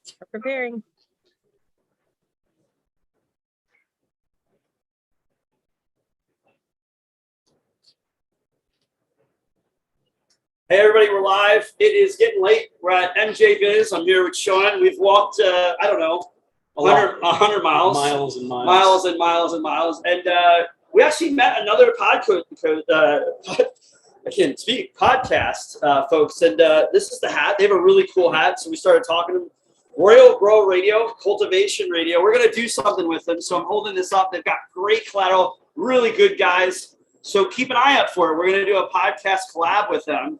Start preparing. Hey everybody, we're live. It is getting late. We're at MJ Biz. I'm here with Sean. We've walked, 100 miles. Miles and miles. Miles and miles and miles. And we actually met another podcast, I can't speak, podcast folks. And this is the hat. They have a really cool hat. So we started talking to them. Royal Grow Radio, Cultivation Radio. We're going to do something with them. So I'm holding this up. They've got great collateral, really good guys. So keep an eye out for it. We're going to do a podcast collab with them.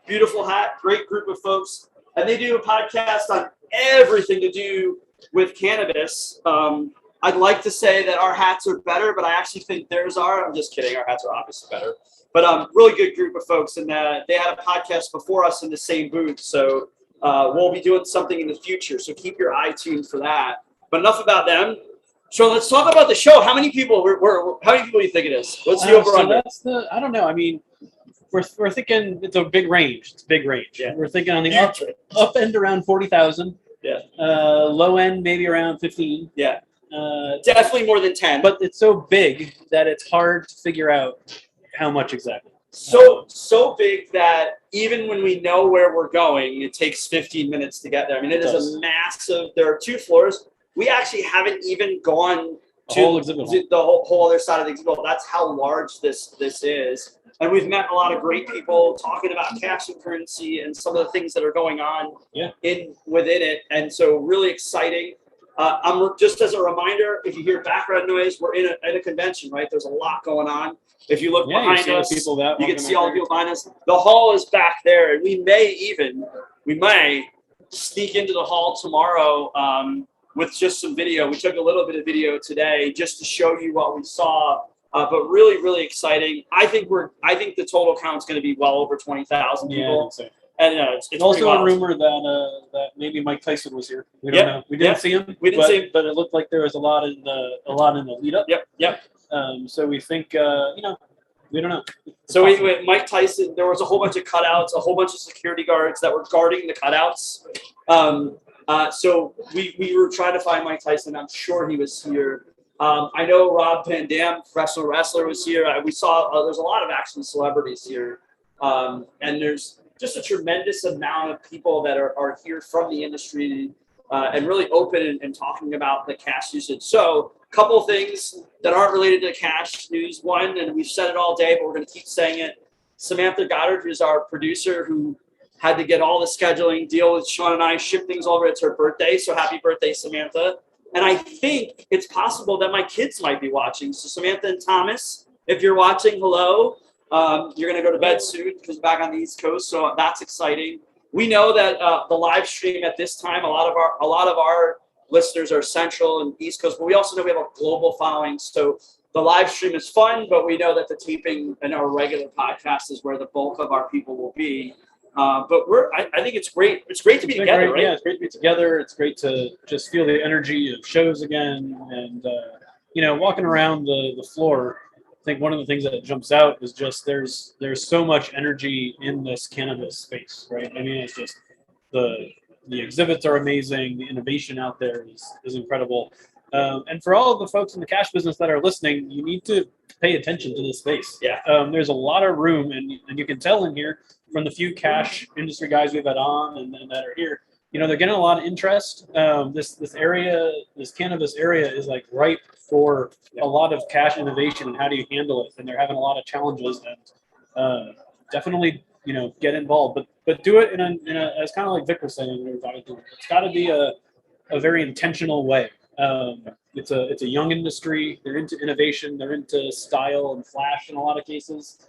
Beautiful hat, great group of folks, and they do a podcast on everything to do with cannabis. I'd like to say that our hats are better, but I actually think theirs are. I'm just kidding. Our hats are obviously better, but really good group of folks, and they had a podcast before us in the same booth. So we'll be doing something in the future. So keep your eye tuned for that. But enough about them. So let's talk about the show. How many people? How many people do you think it is? What's the over under? I don't know. I mean, we're thinking it's a big range. It's a big range. Yeah. We're thinking on the up end around 40,000. Yeah. Low end maybe around 15. Yeah. Definitely more than 10. But it's so big that it's hard to figure out how much exactly. So big that even when we know where we're going, it takes 15 minutes to get there. I mean, it is a massive. There are 2 floors. We actually haven't even gone to the whole other side of the exhibit hall. That's how large this is. And we've met a lot of great people talking about cash and currency and some of the things that are going on within it. And so really exciting. I'm just as a reminder, if you hear background noise, we're in a convention, right? There's a lot going on. If you look behind us, you can see all the people behind us. The hall is back there, and we may sneak into the hall tomorrow with just some video. We took a little bit of video today just to show you what we saw. But really, really exciting. I think the total count is going to be well over 20,000 people. Yeah, and it's also a rumor that maybe Mike Tyson was here. We don't know. We didn't see him. See him, but it looked like there was a lot in the lead up. Yep. So we think we don't know. So we Mike Tyson. There was a whole bunch of cutouts, a whole bunch of security guards that were guarding the cutouts. So we were trying to find Mike Tyson. I'm sure he was here. I know Rob Van Dam, professional wrestler, was here. We saw there's a lot of action celebrities here. And there's just a tremendous amount of people that are here from the industry and really open and talking about the cash usage. So a couple of things that aren't related to cash news. One, and we've said it all day, but we're going to keep saying it. Samantha Goddard, who's our producer, who had to get all the scheduling, deal with Sean and I, ship things over. It's her birthday. So happy birthday, Samantha. And I think it's possible that my kids might be watching. So Samantha and Thomas, if you're watching, hello. You're going to go to bed soon because back on the East Coast. So that's exciting. We know that the live stream at this time, a lot of our listeners are Central and East Coast, but we also know we have a global following. So the live stream is fun, but we know that the taping and our regular podcast is where the bulk of our people will be. But I think it's great. It's great to be together, right? Yeah, it's great to be together. It's great to just feel the energy of shows again. And, walking around the floor, I think one of the things that jumps out is just there's so much energy in this cannabis space, right? I mean, it's just the exhibits are amazing. The innovation out there is incredible. And for all of the folks in the cash business that are listening, you need to pay attention to this space. Yeah. There's a lot of room, and you can tell in here from the few cash industry guys we've had on and that are here, they're getting a lot of interest. This area, this cannabis area is like ripe for a lot of cash innovation and how do you handle it? And they're having a lot of challenges and definitely, get involved, but do it in a as kind of like Vic was saying when we were talking to him, it's got to be a very intentional way. It's a young industry. They're into innovation. They're into style and flash in a lot of cases.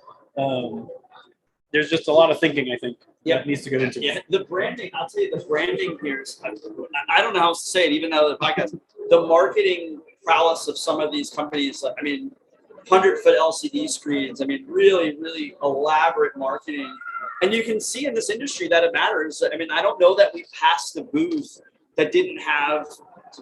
There's just a lot of thinking, I think, that needs to go into it. Yeah, the branding, I'll tell you, the branding here is, I don't know how else to say it, even though the podcast, the marketing prowess of some of these companies, 100-foot LCD screens, really, really elaborate marketing. And you can see in this industry that it matters. I don't know that we passed the booth that didn't have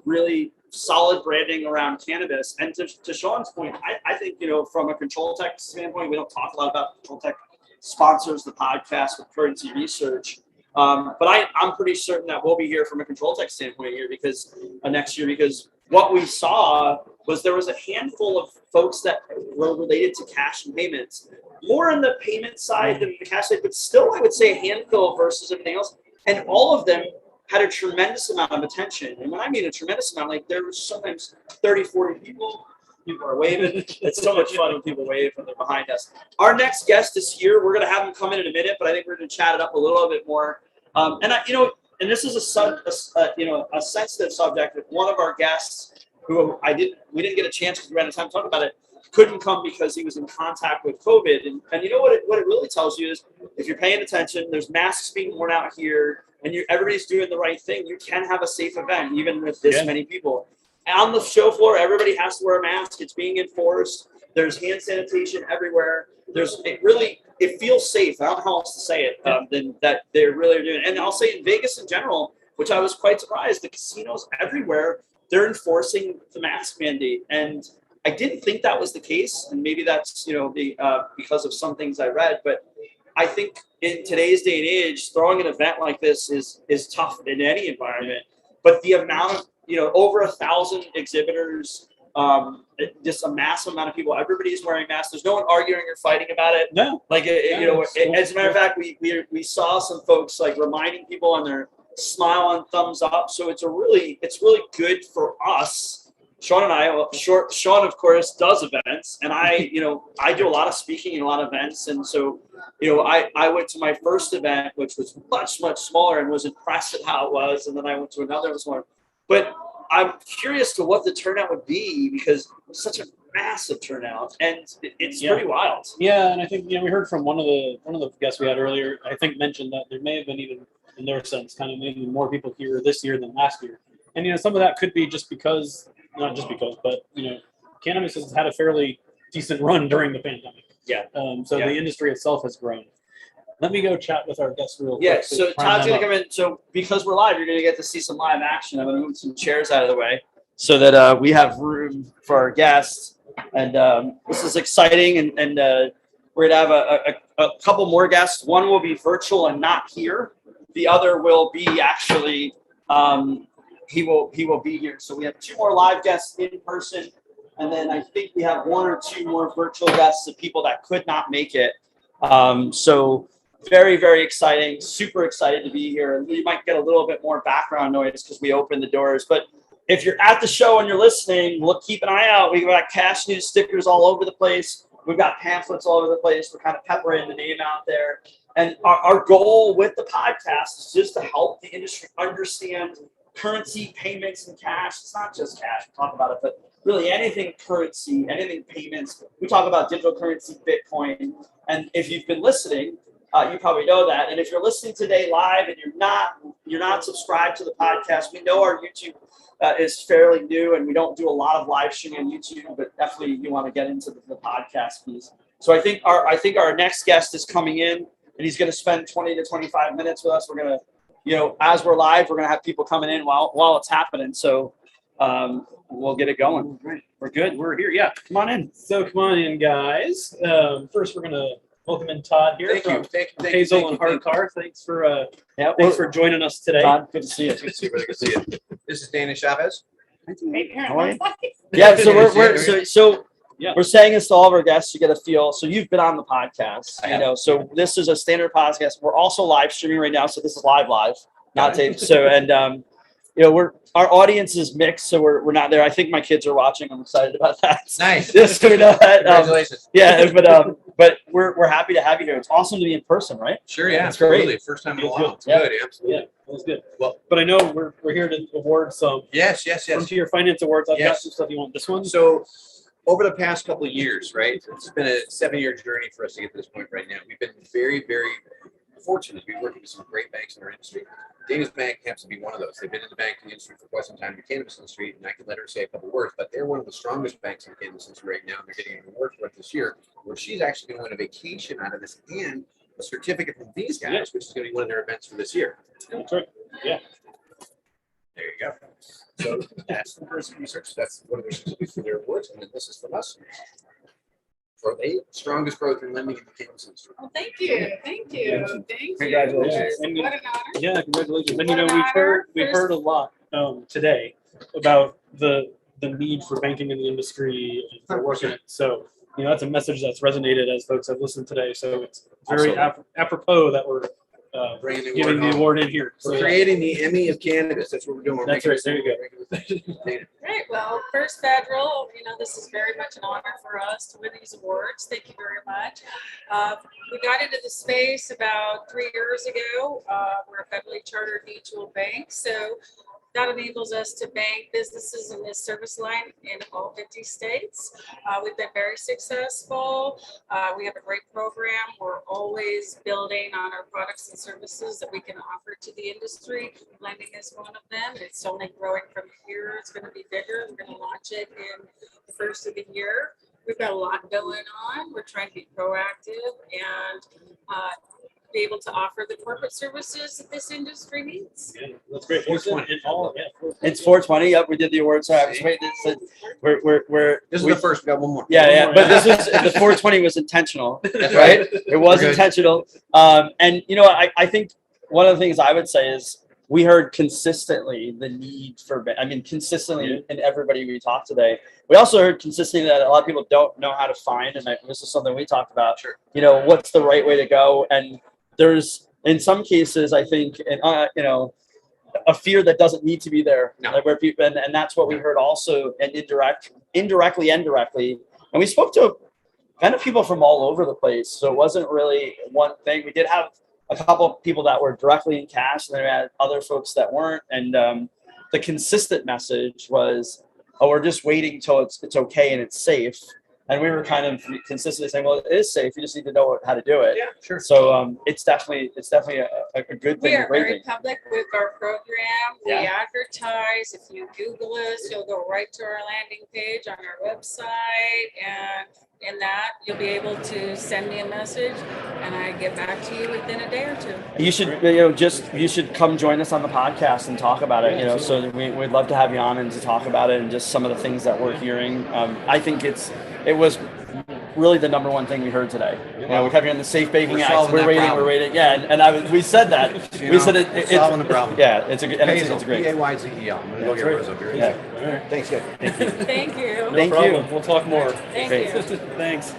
really solid branding around cannabis. And to Sean's point, I think, from a Control Tech standpoint, we don't talk a lot about Control Tech sponsors the podcast with currency research. But I'm pretty certain that we'll be here from a control tech standpoint here because next year, because what we saw was there was a handful of folks that were related to cash and payments, more on the payment side than the cash side, but still I would say a handful versus everything else. And all of them had a tremendous amount of attention. And when I mean a tremendous amount, like there was sometimes 30, 40 people are waving. It's so much fun when people wave when they're behind us. Our next guest is here. We're going to have him come in a minute, but I think we're going to chat it up a little bit more. And this is a sensitive subject. One of our guests, who we didn't get a chance because we ran out of time to talk about it, couldn't come because he was in contact with COVID. And you know what it really tells you is if you're paying attention, there's masks being worn out here, and everybody's doing the right thing. You can have a safe event even with this many people. On the show floor, everybody has to wear a mask. It's being enforced. There's hand sanitation everywhere. It feels safe. I don't know how else to say it than that they really are doing. And I'll say in Vegas in general, which I was quite surprised, the casinos everywhere, they're enforcing the mask mandate. And I didn't think that was the case. And maybe that's, because of some things I read. But I think in today's day and age, throwing an event like this is tough in any environment. But the amount of, over 1,000 exhibitors, just a massive amount of people. Everybody's wearing masks. There's no one arguing or fighting about it. No. As a matter of fact, we saw some folks like reminding people on their smile and thumbs up. So it's really good for us. Sean and I, Sean of course does events, and I do a lot of speaking and a lot of events, and so I went to my first event, which was much smaller, and was impressed at how it was, and then I went to another smaller. But I'm curious to what the turnout would be because it's such a massive turnout, and it's pretty wild. Yeah, and I think we heard from one of the guests we had earlier. I think mentioned that there may have been even in their sense kind of maybe more people here this year than last year, and some of that could be just because. Not just because, but cannabis has had a fairly decent run during the pandemic. Yeah. The industry itself has grown. Let me go chat with our guests real quick. Yeah. So Todd's gonna come in. So because we're live, you're gonna get to see some live action. I'm gonna move some chairs out of the way so that we have room for our guests. And this is exciting. And we're gonna have a couple more guests. One will be virtual and not here. The other will be actually. He will be here. So we have 2 more live guests in person, and then I think we have 1 or 2 more virtual guests of people that could not make it. So very, very exciting. Super excited to be here. And we might get a little bit more background noise because we opened the doors. But if you're at the show and you're listening, keep an eye out. We've got Cash News stickers all over the place. We've got pamphlets all over the place. We're kind of peppering the name out there. And our goal with the podcast is just to help the industry understand currency, payments, and cash. It's not just cash. We talk about it, but really anything currency, anything payments. We talk about digital currency, Bitcoin. And if you've been listening, you probably know that. And if you're listening today live and you're not subscribed to the podcast, we know our YouTube is fairly new, and we don't do a lot of live streaming on YouTube, but definitely you want to get into the podcast piece. So I think our next guest is coming in, and he's going to spend 20 to 25 minutes with us. We're going to as we're live, we're going to have people coming in while it's happening. So we'll get it going. We're good. We're here. Yeah. Come on in. So come on in, guys. First, we're going to welcome in Todd here from Payzel and Hard Car. Thanks for joining us today. Todd, good to see you. Good to see you, brother. Good to see you. This is Danny Chavez. How are you? Yeah. So we're saying this to all of our guests. You get a feel. So you've been on the podcast, so this is a standard podcast. We're also live streaming right now. So this is live, not taped. So, and, our audience is mixed. So we're not there. I think my kids are watching. I'm excited about that. Nice. Just so we know that. Congratulations. But we're happy to have you here. It's awesome to be in person, right? Sure. Yeah. It's great. Absolutely. First time in a while. It's Yeah. good. Absolutely. Yeah, that was good. Well, but I know we're here to award some. Yes. Come to your finance awards. I've got some stuff. You want this one? So over the past couple of years, right, it's been a 7-year journey for us to get to this point right now. We've been very, very fortunate to be working with some great banks in our industry. Dana's Bank happens to be one of those. They've been in the banking industry for quite some time, in the cannabis industry, and I can let her say a couple words, but they're one of the strongest banks in the cannabis industry right now, and they're getting an award for it this year, where she's actually going to win a vacation out of this and a certificate from these guys, which is going to be one of their events for this year. That's right. Yeah. There you go. So that's the person research. That's one of their awards, and then this is from us. strongest growth in lending in the cannabis industry. Well, thank you. Thank you. Thank you. Congratulations. What an honor. Yeah, congratulations. And What an we've honor. heard a lot today about the need for banking in the industry and for working it. So that's a message that's resonated as folks have listened today. So it's very apropos that we're giving the award in here. We're creating the Emmy of cannabis. That's what we're doing. We're That's making right. There you go. Great. Well, first federal, this is very much an honor for us to win these awards. Thank you very much. We got into the space about 3 years ago. We're a federally chartered mutual bank. So that enables us to bank businesses in this service line in all 50 states. We've been very successful. We have a great program. We're always building on our products and services that we can offer to the industry. Lending is one of them. It's only growing from here. It's going to be bigger. We're going to launch it in the first of the year. We've got a lot going on. We're trying to be proactive and be able to offer the corporate services that this industry needs. Yeah, that's great. 420. It's 420. Yep, we did the award. Sorry, I was waiting. This is the first. We got one more. Yeah. But the 420 was intentional, right? It was intentional. And I think one of the things I would say is we heard consistently the need for. Consistently in everybody we talked today. We also heard consistently that a lot of people don't know how to find, and this is something we talked about. Sure. What's the right way to go? And there's, in some cases, I think, a fear that doesn't need to be there. No. Like where people, and that's what we heard also, and indirectly and directly. And we spoke to kind of people from all over the place. So it wasn't really one thing. We did have a couple of people that were directly in cash, and then we had other folks that weren't. And the consistent message was, we're just waiting till it's okay and it's safe. And we were kind of consistently saying, well, it is safe. You just need to know how to do it. Yeah, sure. So it's definitely a good thing. We are a great very thing. public with our program. We Yeah. advertise. If you Google us, you'll go right to our landing page on our website. And in that, you'll be able to send me a message and I get back to you within a day or two. You should, you should come join us on the podcast and talk about it. So we'd love to have you on and to talk about it and just some of the things that we're hearing. I think it was really the number one thing we heard today. We kept hearing the safe banking act. We're waiting. Yeah, and we said that. We said it's solving the problem. Yeah, it's a great. Payzel. I'm gonna go get Rose up here. Yeah. All right. Thanks, guys. Thank you. Thank problem. you. We'll talk more. Thank Great. you. Thanks.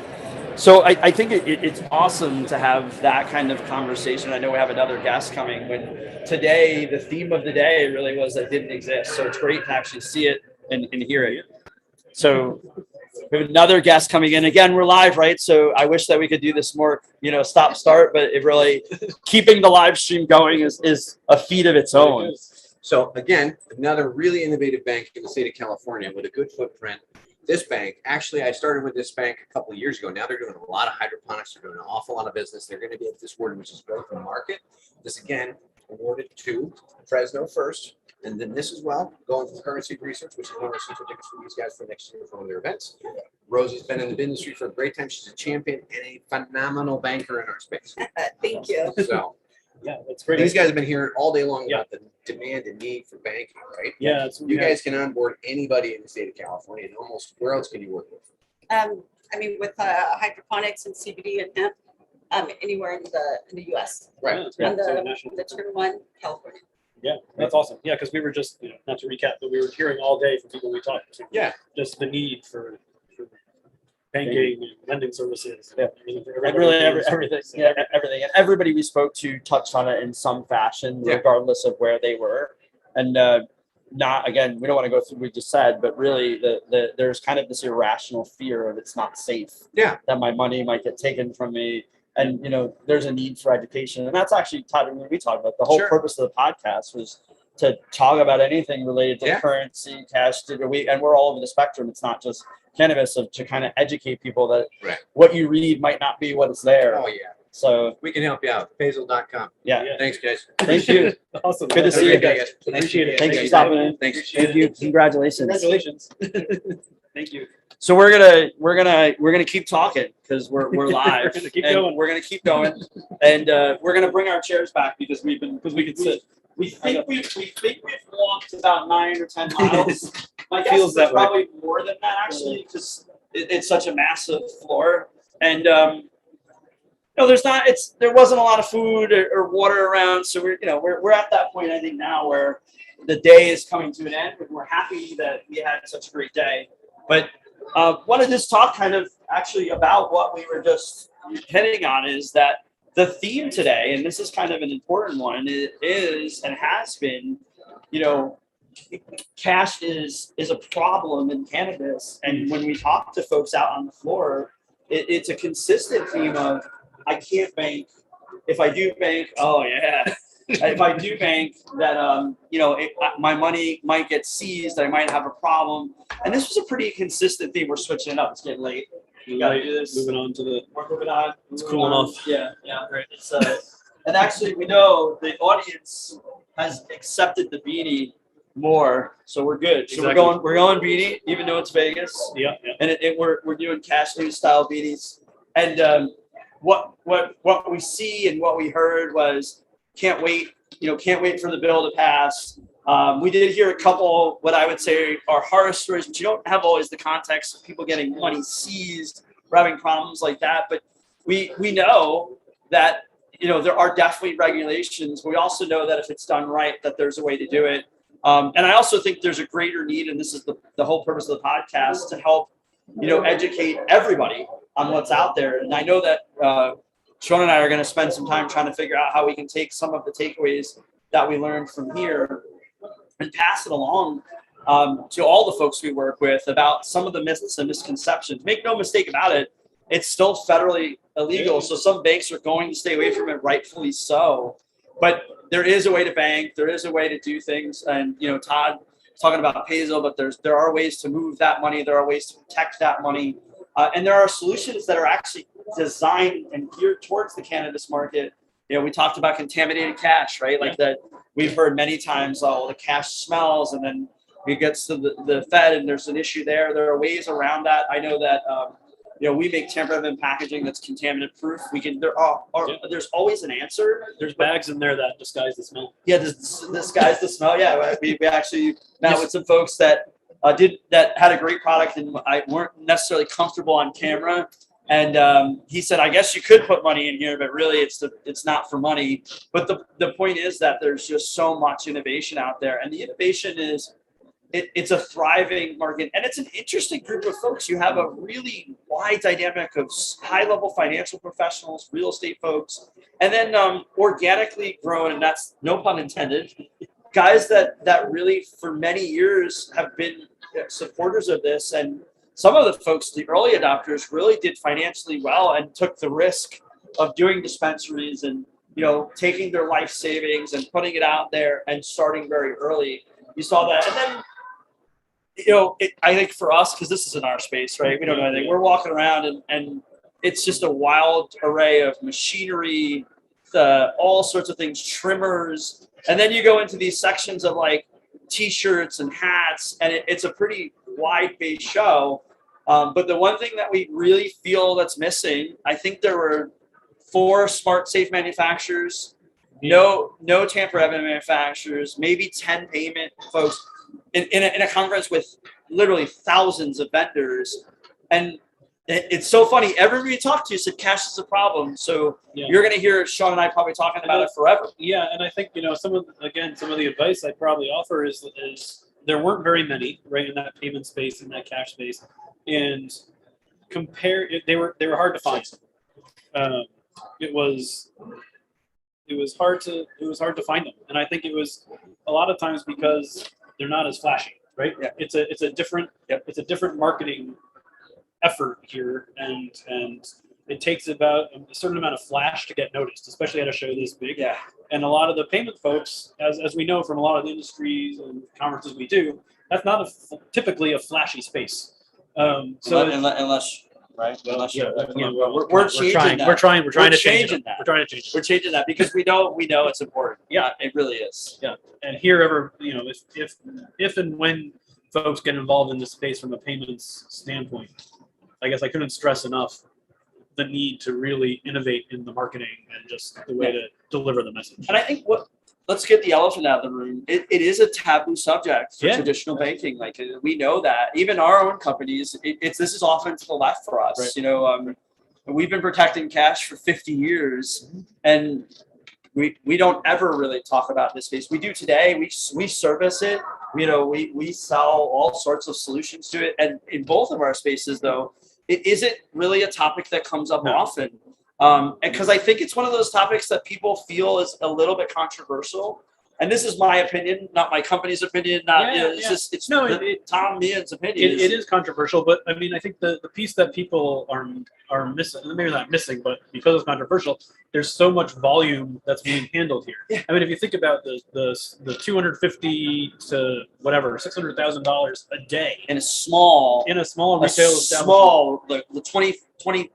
So I think it's awesome to have that kind of conversation. I know we have another guest coming. When today the theme of the day really was that didn't exist. So it's great to actually see it and hear it. So we have another guest coming in. Again, we're live, right? So I wish that we could do this more, stop start, but it really keeping the live stream going is a feat of its own. So again, another really innovative bank in the state of California with a good footprint. This bank, actually, I started with this bank a couple of years ago. Now they're doing a lot of hydroponics. They're doing an awful lot of business. They're going to be at this award, which is growth in the market. This again awarded to Fresno first, and then this as well, going for currency research, which is one of our super tickets for these guys for next year for one of their events. Rose has been in the industry for a great time. She's a champion and a phenomenal banker in our space. Thank you. So Yeah, that's great. these guys have been hearing all day long Yeah. about the demand and need for banking, right? Yeah, You guys can onboard anybody in the state of California, and almost where else can you work with? With hydroponics and CBD and hemp, anywhere in the U.S. Right. Yeah, And the Tier 1, California. Yeah, that's awesome. Yeah, because we were just, not to recap, but we were hearing all day from people we talked to. Yeah. Just the need for banking and lending services. Yeah. And Really, everything. Yeah, everything. And everybody we spoke to touched on it in some fashion, Yeah. regardless of where they were. And not, again, we don't want to go through what we just said, but really there's kind of this irrational fear of it's not safe. Yeah. That my money might get taken from me. And, there's a need for education. And that's actually, Todd, when we talked about the whole Sure. purpose of the podcast was to talk about anything related to Yeah. currency, cash, and we're all over the spectrum. It's not just cannabis, to kind of educate people that Right. what you read might not be what is there. Oh, yeah. So, We can help you out. Payzel.com. yeah. Yeah. Thanks, guys. Thank you. Awesome. Good to see you guys. Appreciate it. Thanks for stopping in. Thanks. Thank you. Congratulations. Congratulations. Thank you. So we're gonna keep talking because we're live. We're gonna keep and going. We're gonna keep going, and we're gonna bring our chairs back because we can sit. We think we've walked about 9 or 10 miles. My guess Feels is that way. probably more than that actually because it's such a massive floor. And there wasn't a lot of food or water around, so we're at that point I think now where the day is coming to an end, and we're happy that we had such a great day. But want to just talk kind of actually about what we were just hitting on is that the theme today, and this is kind of an important one, it is and has been, cash is a problem in cannabis. And when we talk to folks out on the floor, it's a consistent theme of, I can't bank. If I do bank, oh yeah. If I do bank, that my money might get seized. I might have a problem. And this was a pretty consistent theme. We're switching it up. It's getting late. We gotta do this. Moving on to the. We're moving on. It's cooling off. Yeah, right. It's and actually we know the audience has accepted the beanie more, so we're good. So Exactly. we're going beanie, even though it's Vegas. Yeah. And we're doing cash news style beanies. And what we see and what we heard was can't wait for the bill to pass. We did hear a couple, what I would say are horror stories, but you don't have always the context of people getting money seized or having problems like that. But we know that, there are definitely regulations. But we also know that if it's done right, that there's a way to do it. And I also think there's a greater need, and this is the whole purpose of the podcast, to help, educate everybody on what's out there. And I know that Sean and I are going to spend some time trying to figure out how we can take some of the takeaways that we learned from here and pass it along to all the folks we work with about some of the myths and misconceptions. Make no mistake about it, it's still federally illegal. So some banks are going to stay away from it, rightfully so. But there is a way to bank. There is a way to do things. And, Todd was talking about Payzel, but there are ways to move that money. There are ways to protect that money. And there are solutions that are actually designed and geared towards the cannabis market. We talked about contaminated cash, right? Like that we've heard many times, the cash smells, and then it gets to the Fed and there's an issue there. There are ways around that. I know that, we make tamper-evident packaging that's contaminant proof. There's always an answer. There's bags in there that disguise the smell. Yeah, disguise the smell. Yeah, we actually met with some folks that had a great product and I weren't necessarily comfortable on camera. And he said, I guess you could put money in here, but really it's not for money. But the point is that there's just so much innovation out there. And the innovation is, it's a thriving market. And it's an interesting group of folks. You have a really wide dynamic of high-level financial professionals, real estate folks, and then organically grown, and that's no pun intended, guys that really for many years have been supporters of this. And some of the folks, the early adopters, really did financially well and took the risk of doing dispensaries and, taking their life savings and putting it out there and starting very early. You saw that. And then, I think for us, because this is in our space, right? We don't know anything. We're walking around and it's just a wild array of machinery, all sorts of things, trimmers. And then you go into these sections of like T-shirts and hats, and it's a pretty wide-based show. But the one thing that we really feel that's missing, I think there were 4 smart safe manufacturers, no tamper-evident manufacturers, maybe 10 payment folks in a conference with literally thousands of vendors. And it's so funny. Everybody you talk to said cash is a problem. So you're going to hear Sean and I probably talking about it forever. Yeah, and I think some of the advice I'd probably offer is there weren't very many right in that payment space, in that cash space, and they were hard to find. It was hard to find them, and I think it was a lot of times because they're not as flashy, right? Yeah. It's a different marketing effort here, and it takes about a certain amount of flash to get noticed, especially at a show this big. Yeah. And a lot of the payment folks, as we know from a lot of the industries and conferences we do, that's not typically a flashy space. Unless right? Well, We're changing that. We're trying to change changing it. that. We're trying to change it. We're changing that because we know it's important. Yeah, it really is. Yeah, and here, if and when folks get involved in this space from a payments standpoint, I guess I couldn't stress enough the need to really innovate in the marketing and just the way to deliver the message. And I think let's get the elephant out of the room. It is a taboo subject for traditional banking. Like we know that even our own companies, this is often to the left for us. Right. we've been protecting cash for 50 years, and we don't ever really talk about this space. We do today. We service it. We sell all sorts of solutions to it. And in both of our spaces, though, it isn't really a topic that comes up often. And because I think it's one of those topics that people feel is a little bit controversial. And this is my opinion, not my company's opinion. It's Tom Meehan's opinion. It is controversial, but I mean, I think the piece that people are missing, maybe not missing, but because it's controversial, there's so much volume that's being handled here. Yeah. I mean, if you think about the $250 to whatever $600,000 a day in a small retail establishment. Small, the 20.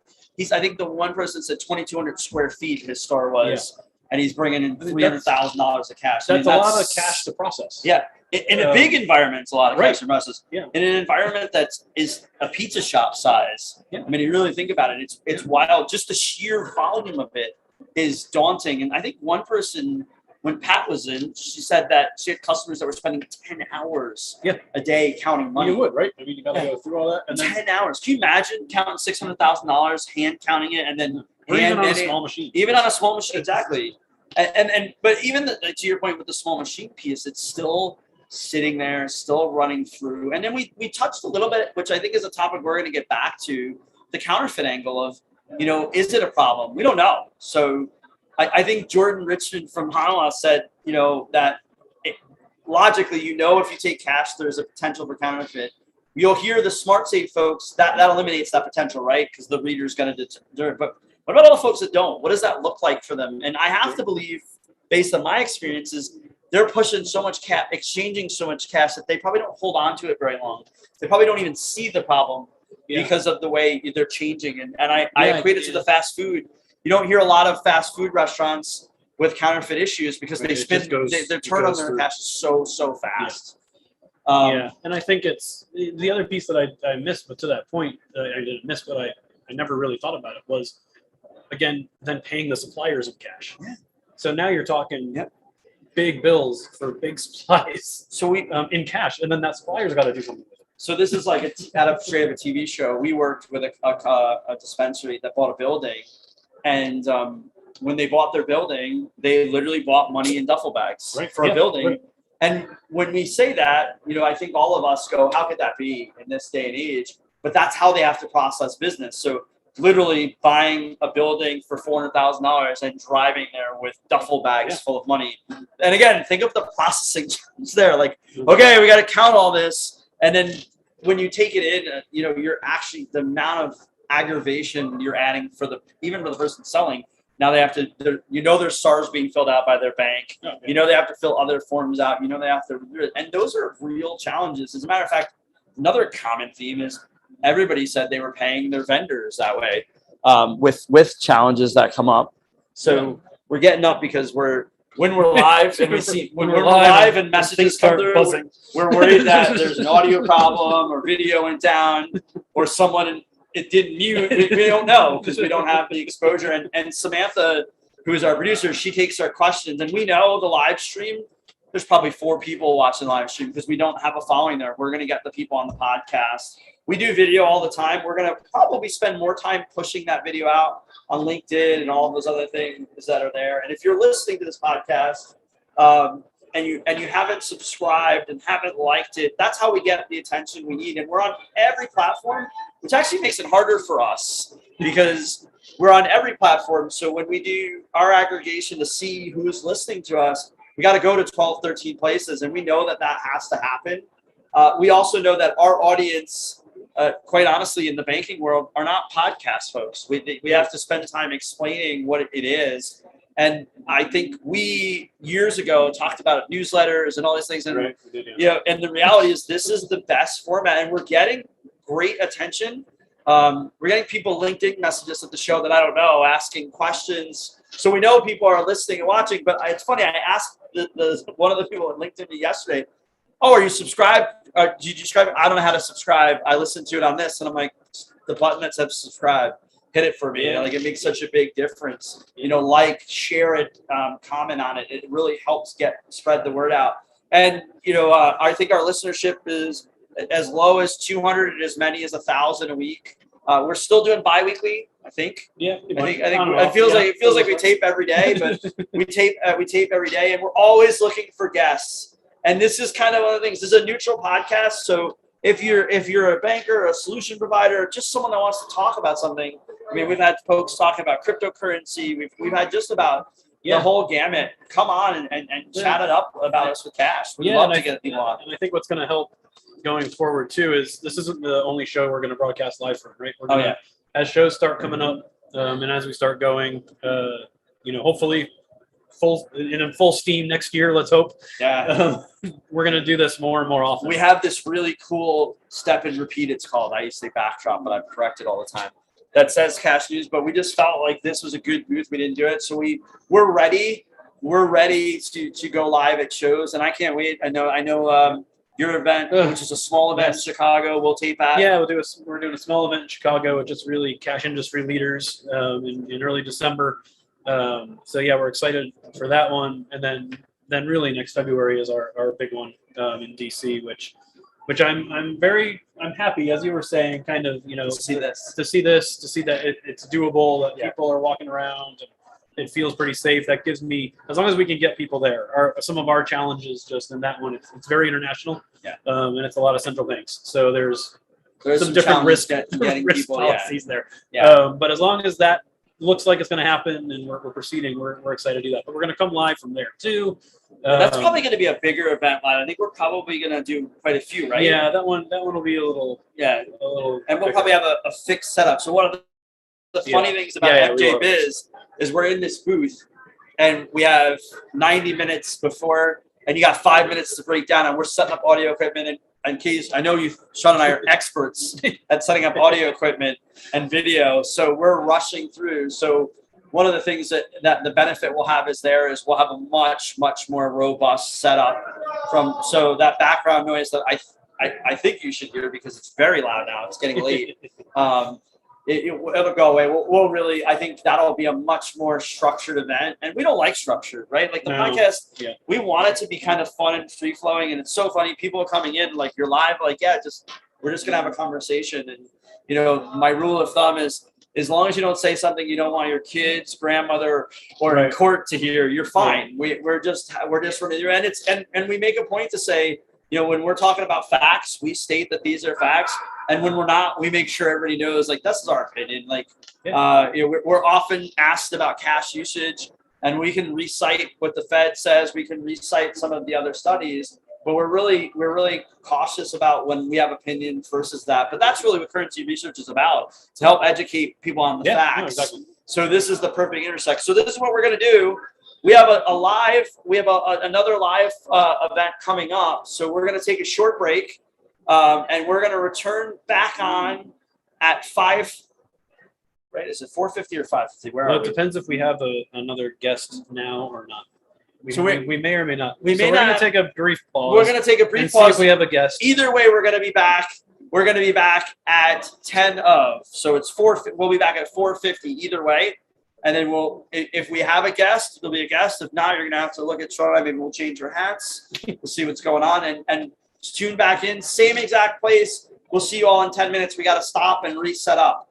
I think the one person said 2,200 square feet his store was. Yeah. And he's bringing in $300,000 of cash. That's a lot of cash to process. Yeah, in a big environment, it's a lot of cash to process. Yeah. In an environment that is a pizza shop size, I mean, you really think about it, it's wild. Just the sheer volume of it is daunting. And I think one person, when Pat was in, she said that she had customers that were spending 10 hours a day counting money. You would, right? I mean, you got to go through all that. And 10 hours. Can you imagine counting $600,000, hand counting it, and then even on a small machine. Even on a small machine, exactly. But even to your point with the small machine piece, it's still sitting there, still running through. And then we touched a little bit, which I think is a topic we're going to get back to, the counterfeit angle of, is it a problem? We don't know. So I think Jordan Richmond from Honolulu said, that logically, if you take cash, there's a potential for counterfeit. You'll hear the smart safe folks, that eliminates that potential, right? Because the reader's going to do it. But what about all the folks that don't? What does that look like for them? And I have to believe, based on my experiences, they're pushing so much cash, exchanging so much cash that they probably don't hold on to it very long. They probably don't even see the problem because of the way they're changing. And I equate it to the fast food. You don't hear a lot of fast food restaurants with counterfeit issues because they their turn on their cash so fast. And I think it's the other piece that I missed, but to that point, I didn't miss, but I never really thought about it was, again, then paying the suppliers in cash. Yeah. So now you're talking big bills for big supplies. So we in cash, and then that supplier's got to do something with it. So this is like straight of a TV show. We worked with a dispensary that bought a building, and when they bought their building, they literally bought money in duffel bags for a building. Right. And when we say that, I think all of us go, how could that be in this day and age? But that's how they have to process business. So literally buying a building for $400,000 and driving there with duffel bags full of money. And again, think of the processing charges there. Like, okay, we got to count all this. And then when you take it in, you're actually, the amount of aggravation you're adding even for the person selling. Now they have to, there's SARS being filled out by their bank. They have to fill other forms out. They have to, and those are real challenges. As a matter of fact, another common theme is everybody said they were paying their vendors that way, with challenges that come up. So we're getting up because when we're live and when we're live and messages come through, we're worried that there's an audio problem or video went down or someone it didn't mute. We don't know because we don't have the exposure. And Samantha, who is our producer, she takes our questions, and we know the live stream. There's probably 4 people watching the live stream because we don't have a following there. We're going to get the people on the podcast. We do video all the time. We're going to probably spend more time pushing that video out on LinkedIn and all those other things that are there. And if you're listening to this podcast and you haven't subscribed and haven't liked it, that's how we get the attention we need. And we're on every platform, which actually makes it harder for us because we're on every platform. So when we do our aggregation to see who's listening to us, we got to go to 12, 13 places, and we know that has to happen. We also know that our audience, quite honestly, in the banking world, are not podcast folks. We have to spend time explaining what it is. And I think we, years ago, talked about newsletters and all these things. And, and the reality is this is the best format, and we're getting great attention. We're getting people LinkedIn messages at the show that I don't know, asking questions. So we know people are listening and watching, but it's funny. I asked one of the people at LinkedIn yesterday, "Oh, are you subscribed? Did you subscribe?" I don't know how to subscribe. I listened to it on this, and I'm like, the button that says subscribe, hit it for me. It makes such a big difference. Like, share it, comment on it. It really helps spread the word out. And I think our listenership is as low as 200 and as many as 1,000 a week. We're still doing bi-weekly. I think. Yeah. It feels like we tape every day, but we tape every day, and we're always looking for guests. And this is kind of one of the things. This is a neutral podcast, so if you're a banker, a solution provider, just someone that wants to talk about something. I mean, we've had folks talking about cryptocurrency. We've had just about the whole gamut. Come on and chat it up about us with Cash. We'd love to get people on. And I think what's going to help going forward too is this isn't the only show we're going to broadcast live from, right? We're gonna, as shows start coming up, and as we start going, hopefully in full steam next year. Let's hope. Yeah. We're going to do this more and more often. We have this really cool step and repeat. It's called. I used to say backdrop, but I've corrected all the time. That says Cash News, but we just felt like this was a good booth. We didn't do it, so we're ready. We're ready to go live at shows, and I can't wait. I know. Your event, which is a small event in Chicago, we'll tape at. Yeah, we're doing a small event in Chicago with just really cash industry leaders in early December. So yeah, we're excited for that one, and then really next February is our big one in DC, which I'm happy, as you were saying, kind of to see that it's doable, that people are walking around and it feels pretty safe. That gives me, as long as we can get people there. Some of our challenges just in that one, it's very international, and it's a lot of central banks. So there's some different risk people, policies there. But as long as that looks like it's going to happen and we're proceeding, we're excited to do that. But we're going to come live from there too. That's probably going to be a bigger event live. I think we're probably going to do quite a few, right? Yeah, that one will be a little. And we'll probably have a fixed setup. So one of the funny things about FJ Biz is we're in this booth and we have 90 minutes before, and you got 5 minutes to break down, and we're setting up audio equipment. And in case, I know Sean and I are experts at setting up audio equipment and video, so we're rushing through. So one of the things that the benefit we'll have is we'll have a much, much more robust setup so that background noise that I think you should hear, because it's very loud now. It's getting late. It'll go away. We'll really, I think that'll be a much more structured event, and we don't like structured, right? Like the podcast, we want it to be kind of fun and free flowing, and it's so funny. People are coming in like you're live, like we're just gonna have a conversation, and my rule of thumb is as long as you don't say something you don't want your kids, grandmother, or in court to hear, you're fine. We're just familiar, and we make a point to say, when we're talking about facts, we state that these are facts. And when we're not, we make sure everybody knows, like, this is our opinion. Like, we're often asked about cash usage, and we can recite what the Fed says. We can recite some of the other studies, but we're really cautious about when we have opinion versus that. But that's really what currency research is about, to help educate people on the facts. No, exactly. So this is the perfect intersect. So this is what we're going to do. We have another live event coming up. So we're going to take a short break. And we're going to return back on at 5. Right? Is it 4:50 or 5:50? Where are we? It depends if we have another guest now or not. We may or may not. We're going to take a brief pause. We're going to take a brief pause. See if we have a guest. Either way, we're going to be back. We're going to be back at 10 of. So it's 4. We'll be back at 4:50 either way. And then if we have a guest, there'll be a guest. If not, you're going to have to look at Troy. Maybe we'll change our hats. We'll see what's going on. And tune back in, same exact place. We'll see you all in 10 minutes. We got to stop and reset up.